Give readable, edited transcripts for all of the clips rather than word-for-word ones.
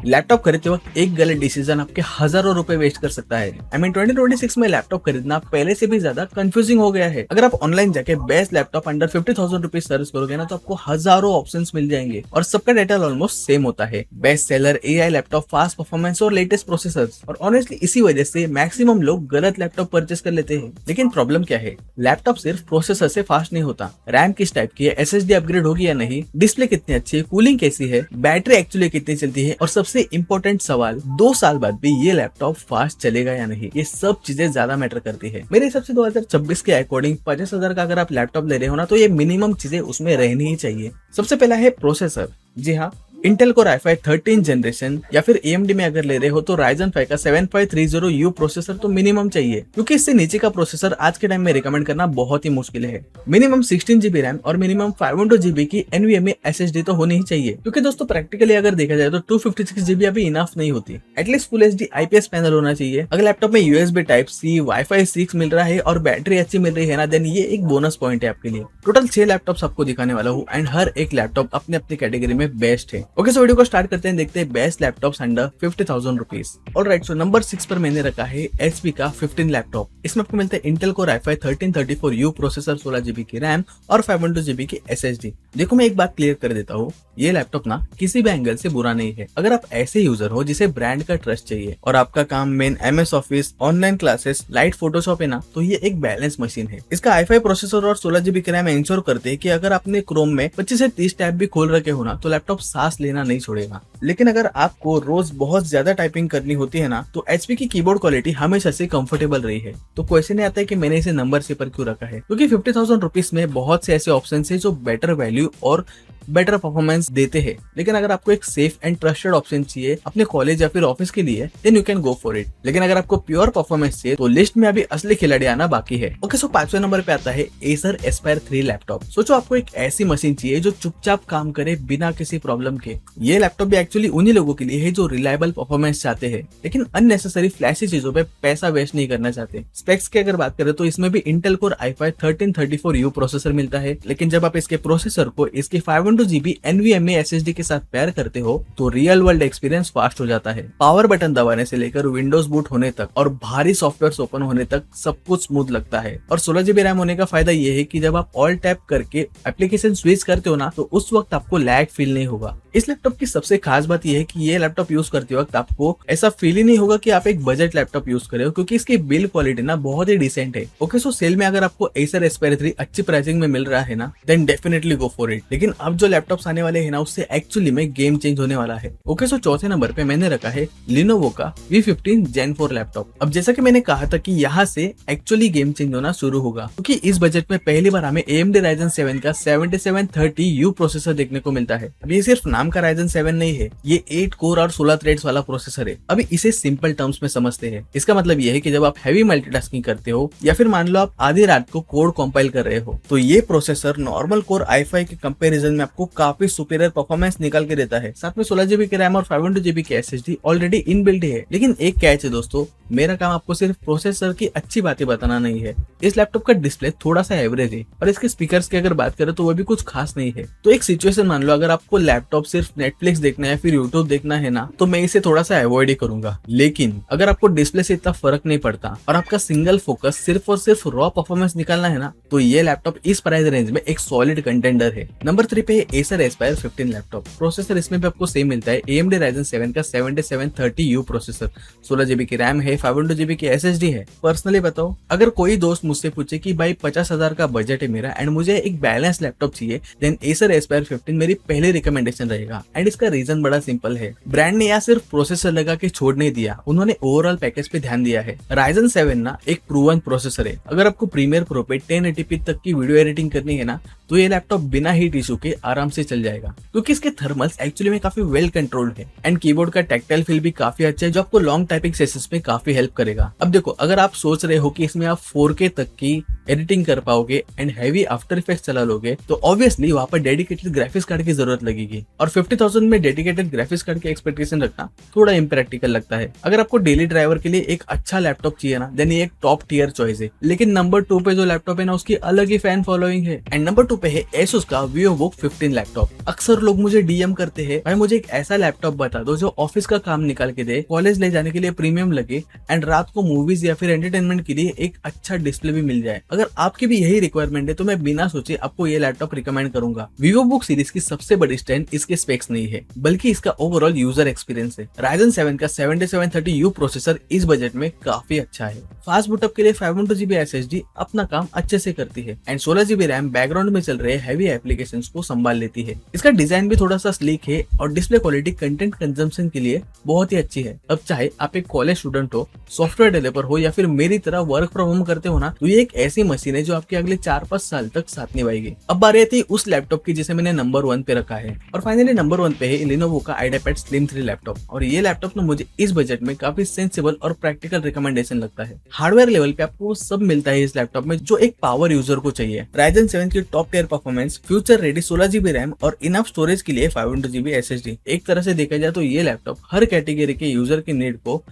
Laptop खरीदते वक्त एक गलत डिसीजन आपके हजारों रुपए वेस्ट कर सकता है। 2026 में लैपटॉप खरीदना पहले से भी ज्यादा कंफ्यूजिंग हो गया है। अगर आप ऑनलाइन जाके best laptop under 50,000 rupees search करोगे ना तो आपको हजारों ऑप्शंस मिल जाएंगे और सबका डाटा ऑलमोस्ट सेम होता है। Best seller, AI laptop, fast performance और लेटेस्ट प्रोसेसर्स। और ऑनेस्टली इसी वजह से मैक्सिमम लोग गलत लैपटॉप परचेस कर लेते हैं। लेकिन प्रॉब्लम क्या है, लैपटॉप सिर्फ प्रोसेसर से फास्ट नहीं होता। रैम किस टाइप की है, एसएसडी अपग्रेड होगी या नहीं, डिस्प्ले कितनी अच्छी है, कूलिंग कैसी है, बैटरी एक्चुअली कितनी चलती है और सबसे इंपॉर्टेंट सवाल 2 साल बाद भी ये लैपटॉप फास्ट चलेगा या नहीं, ये सब चीजें ज्यादा मैटर करती है। मेरे हिसाब से 2026 के अकॉर्डिंग 50,000 का अगर आप लैपटॉप ले रहे हो ना तो ये मिनिमम चीजें उसमें रहनी ही चाहिए। सबसे पहला है प्रोसेसर। जी हाँ, इंटेल कोर i5 13 जनरेशन या फिर AMD में अगर ले रहे हो तो Ryzen 5 का 7530U प्रोसेसर तो मिनिमम चाहिए, क्योंकि इससे नीचे का प्रोसेसर आज के टाइम में रिकमेंड करना बहुत ही मुश्किल है। मिनिमम 16GB रैम और मिनिमम 512GB की NVMe SSD तो होनी ही चाहिए, क्योंकि दोस्तों प्रैक्टिकली अगर देखा जाए तो 256GB अभी इनफ नहीं होती। At least full HD IPS panel होना चाहिए। अगर लैपटॉप में USB Type-C, Wi-Fi 6 मिल रहा है और बैटरी अच्छी मिल रही है ना, देन ये एक बोनस पॉइंट है आपके लिए। टोटल 6 लैपटॉप आपको दिखाने वाला हूँ एंड हर एक लैपटॉप अपने अपनी कैटेगरी में बेस्ट है। ओके, सो वीडियो को स्टार्ट करते हैं, देखते हैं best laptops under 50,000 rupees. Alright, so number 6 पर मैंने रखा है HP का 15 लैपटॉप। इसमें आपको मिलता है Intel core i5 1334U processor, 16GB की रैम और 512GB की SSD। देखो मैं एक बात क्लियर कर देता हूँ, ये लैपटॉप ना किसी भी एंगल से बुरा नहीं है। अगर आप ऐसे यूजर हो जिसे ब्रांड का ट्रस्ट चाहिए और आपका काम main MS office, online classes, light Photoshop है ना, तो ये एक बैलेंस मशीन है। इसका i5 प्रोसेसर और 16GB की रैम इंश्योर करते हैं कि अगर आपने क्रोम में 25 से 30 टैब भी खोल रखे हो ना तो लैपटॉप सांस लेना नहीं छोड़ेगा। लेकिन अगर आपको रोज बहुत ज्यादा टाइपिंग करनी होती है ना तो HP की कीबोर्ड क्वालिटी हमेशा से कंफर्टेबल रही है। तो क्वेश्चन आता है कि मैंने इसे नंबर 6 पर क्यों रखा है, क्योंकि 50,000 रुपीज में बहुत से ऐसे ऑप्शन है जो बेटर वैल्यू और बेटर परफॉर्मेंस देते हैं। लेकिन अगर आपको एक सेफ एंड ट्रस्टेड ऑप्शन चाहिए अपने कॉलेज या फिर ऑफिस के लिए, then you can go for it. लेकिन अगर आपको प्योर परफॉर्मेंस चाहिए तो लिस्ट में अभी असली खिलाड़ी आना बाकी है। ओके, सो 5वें नंबर पे आता है Acer Aspire 3 लैपटॉप। सोचो आपको एक ऐसी मशीन चाहिए जो चुपचाप काम करे बिना किसी प्रॉब्लम के। ये लैपटॉप भी एक्चुअली उन्हीं लोगों के लिए है जो रिलायबल परफॉर्मेंस चाहते हैं लेकिन अननेसेसरी फ्लैशी चीजों पे पैसा वेस्ट नहीं करना चाहते। स्पेक्स की अगर बात करें तो इसमें भी Intel core i5 1334U processor मिलता है, लेकिन जब आप इसके प्रोसेसर को इसके 512GB NVMe SSD के साथ पेयर करते हो तो रियल वर्ल्ड एक्सपीरियंस फास्ट हो जाता है। पावर बटन दबाने से लेकर विंडोज बूट होने तक और भारी सॉफ्टवेयर ओपन होने तक सब कुछ स्मूथ लगता है। और 16GB रैम होने का फायदा ये है कि जब आप ऑल टैप करके एप्लीकेशन स्विच करते हो ना तो उस वक्त आपको लैग फील नहीं होगा। इस लैपटॉप की सबसे खास बात यह है कि ये लैपटॉप यूज करते वक्त आपको ऐसा फील ही नहीं होगा कि आप एक बजट लैपटॉप यूज कर रहे हो, क्योंकि इसकी बिल्ड क्वालिटी ना बहुत ही डिसेंट है। ओके, सो सेल में अगर आपको Acer Aspire 3 अच्छी प्राइसिंग में मिल रहा है ना, then definitely go for it. लेकिन अब जो लैपटॉप्स आने वाले हैं ना उससे एक्चुअली में गेम चेंज होने वाला है। ओके, सो चौथे नंबर पे मैंने रखा है Lenovo का V15 Gen 4 लैपटॉप। अब जैसा कि मैंने कहा था कि यहाँ से एक्चुअली गेम चेंज होना शुरू होगा, क्योंकि इस बजट में पहली बार हमें AMD Ryzen 7 का 7730U प्रोसेसर देखने को मिलता है। अब ये सिर्फ नाम का Ryzen 7 नहीं है, ये 8 कोर और 16 थ्रेड्स वाला प्रोसेसर है। अभी इसे सिंपल टर्म्स में समझते हैं। इसका मतलब ये है कि जब आप हैवी मल्टीटास्किंग करते हो या फिर मान लो आप आधी रात को कोड कंपाइल कर रहे हो तो ये प्रोसेसर नॉर्मल कोर i5 के कंपैरिजन में आपको काफी सुपीरियर परफॉर्मेंस निकाल के देता है। साथ में 16GB की रैम और 512GB की SSD ऑलरेडी इनबिल्ट है। लेकिन एक कैच है दोस्तों, मेरा काम आपको सिर्फ प्रोसेसर की अच्छी बातें बताना नहीं है। इस लैपटॉप का डिस्प्ले थोड़ा सा एवरेज है और इसके स्पीकर्स की अगर बात करें तो वो भी कुछ खास नहीं है। तो एक सिचुएशन मान लो, अगर आपको लैपटॉप सिर्फ नेटफ्लिक्स देखना है फिर यूट्यूब देखना है ना तो मैं इसे थोड़ा सा अवॉइड ही करूंगा। लेकिन अगर आपको डिस्प्ले से इतना फर्क नहीं पड़ता और आपका सिंगल फोकस सिर्फ और सिर्फ रॉ परफॉर्मेंस निकालना है ना तो ये लैपटॉप इस प्राइस रेंज में एक सॉलिड कंटेंडर है। नंबर 3 पे है Acer Aspire 15 लैपटॉप। प्रोसेसर इसमें भी आपको सेम मिलता है, AMD Ryzen 7 का 7730U प्रोसेसर, 16GB की रैम है, 512GB की SSD है। पर्सनली बताओ, अगर कोई दोस्त मुझसे पूछे कि भाई 50,000 का बजट है मेरा एंड मुझे एक बैलेंस लैपटॉप चाहिए, देन Acer Aspire 15 मेरी पहली रिकमेंडेशन रहेगा। एंड इसका रीजन बड़ा सिंपल है, ब्रांड ने यहाँ सिर्फ प्रोसेसर लगा के छोड़ नहीं दिया, उन्होंने ओवरऑल पैकेज पे ध्यान दिया है। Ryzen 7 ना एक प्रूवन प्रोसेसर है। अगर आपको प्रीमियर प्रो पे 1080p तक की वीडियो एडिटिंग करनी है ना तो ये लैपटॉप बिना हीट इशू के आराम से चल जाएगा, क्योंकि इसके थर्मल्स एक्चुअली में काफी वेल कंट्रोल्ड है एंड कीबोर्ड का टैक्टाइल फील भी काफी अच्छा है जो आपको लॉन्ग टाइपिंग सेशंस में काफी हेल्प करेगा। अब देखो, अगर आप सोच रहे हो कि इसमें आप 4K तक की एडिटिंग कर पाओगे एंड हैवी आफ्टर इफेक्ट्स चला लोगे तो ऑब्वियसली वहाँ पर डेडिकेटेड ग्राफिक्स कार्ड की जरूरत लगेगी। और 50,000 में डेडिकेटेड ग्राफिक्स कार्ड की एक्सपेक्टेशन रखना थोड़ा इम्प्रैक्टिकल लगता है। अगर आपको डेली ड्राइवर के लिए एक अच्छा लैपटॉप चाहिए ना, देन ये एक टॉप टियर चॉइस है। लेकिन नंबर 2 पे जो लैपटॉप है ना, उसकी अलग ही फैन फॉलोइंग है। एंड नंबर 2 पे है एसुस का VivoBook 15 लैपटॉप। अक्सर लोग मुझे डीएम करते हैं, भाई मुझे एक ऐसा लैपटॉप बता दो जो ऑफिस का काम निकाल के दे, कॉलेज ले जाने के लिए प्रीमियम लगे एंड रात को मूवीज या फिर एंटरटेनमेंट के लिए एक अच्छा डिस्प्ले भी मिल जाए। अगर आपकी भी यही रिक्वायरमेंट है तो मैं बिना सोचे आपको ये लैपटॉप रिकमेंड करूंगा। VivoBook सीरीज की सबसे बड़ी स्ट्रेंथ इसके स्पेक्स नहीं है, बल्कि इसका ओवरऑल यूजर एक्सपीरियंस है। Ryzen 7 का 7730U प्रोसेसर इस बजट में काफी अच्छा है। फास्ट बूटअप के लिए 512GB SSD अपना काम अच्छे से करती है एंड 16GB रैम बैकग्राउंड में चल रहे हैवी एप्लीकेशंस को संभाल लेती है। इसका डिजाइन भी थोड़ा सा स्लीक है और डिस्प्ले क्वालिटी कंटेंट कंजम्पशन के लिए बहुत ही अच्छी है। अब चाहे आप एक कॉलेज स्टूडेंट हो, सॉफ्टवेयर डेवलपर हो या फिर मेरी तरह वर्क फ्रॉम होम करते हो ना, तो ये एक ऐसी मशीन है जो आपके अगले 4-5 साल तक साथ निभाएगी। अब बारी आती है उस लैपटॉप की जिसे मैंने नंबर 1 पे रखा है। और फाइनली नंबर 1 पे है Lenovo का IdeaPad Slim 3 लैपटॉप। और ये लैपटॉप ना मुझे इस बजट में काफी सेंसिबल और प्रैक्टिकल रिकमेंडेशन लगता है। हार्डवेयर लेवल पे आपको सब मिलता है इस लैपटॉप में जो एक पावर यूजर को चाहिए। Ryzen 7 की top tier performance, future ready 16GB RAM और इनफ स्टोरेज के लिए 512GB SSD। एक तरह से देखा जाए तो ये लैपटॉप हर कैटेगरी के यूजर के नीड को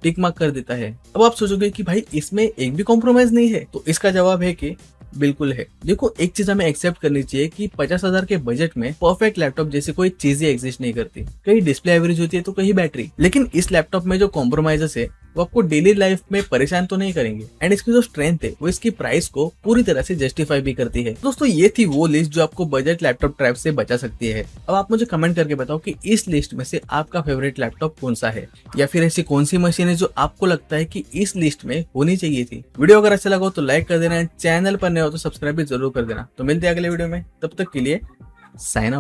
टिक मार्क कर देता है। अब आप सोचोगे कि भाई इसमें एक भी कॉम्प्रोमाइज नहीं है, तो इसका जवाब है कि बिल्कुल है। देखो, एक चीज हमें एक्सेप्ट करनी चाहिए कि 50,000 के बजट में परफेक्ट लैपटॉप जैसी कोई चीजें एग्जिस्ट नहीं करती। कहीं डिस्प्ले एवरेज होती है तो कहीं बैटरी। लेकिन इस लैपटॉप में जो कॉम्प्रोमाइजेस है वो आपको डेली लाइफ में परेशान तो नहीं करेंगे एंड इसकी जो स्ट्रेंथ है वो इसकी प्राइस को पूरी तरह से जस्टिफाई भी करती है। दोस्तों, ये थी वो लिस्ट जो आपको बजट लैपटॉप ट्रैप से बचा सकती है। अब आप मुझे कमेंट करके बताओ कि इस लिस्ट में से आपका फेवरेट लैपटॉप कौन सा है, या फिर ऐसी कौन सी मशीन है जो आपको लगता है कि इस लिस्ट में होनी चाहिए थी। वीडियो अगर अच्छा लगा हो तो लाइक कर देना, चैनल पर नए हो तो सब्सक्राइब भी जरूर कर देना। तो मिलते हैं अगले वीडियो में, तब तक के लिए साइन आउट।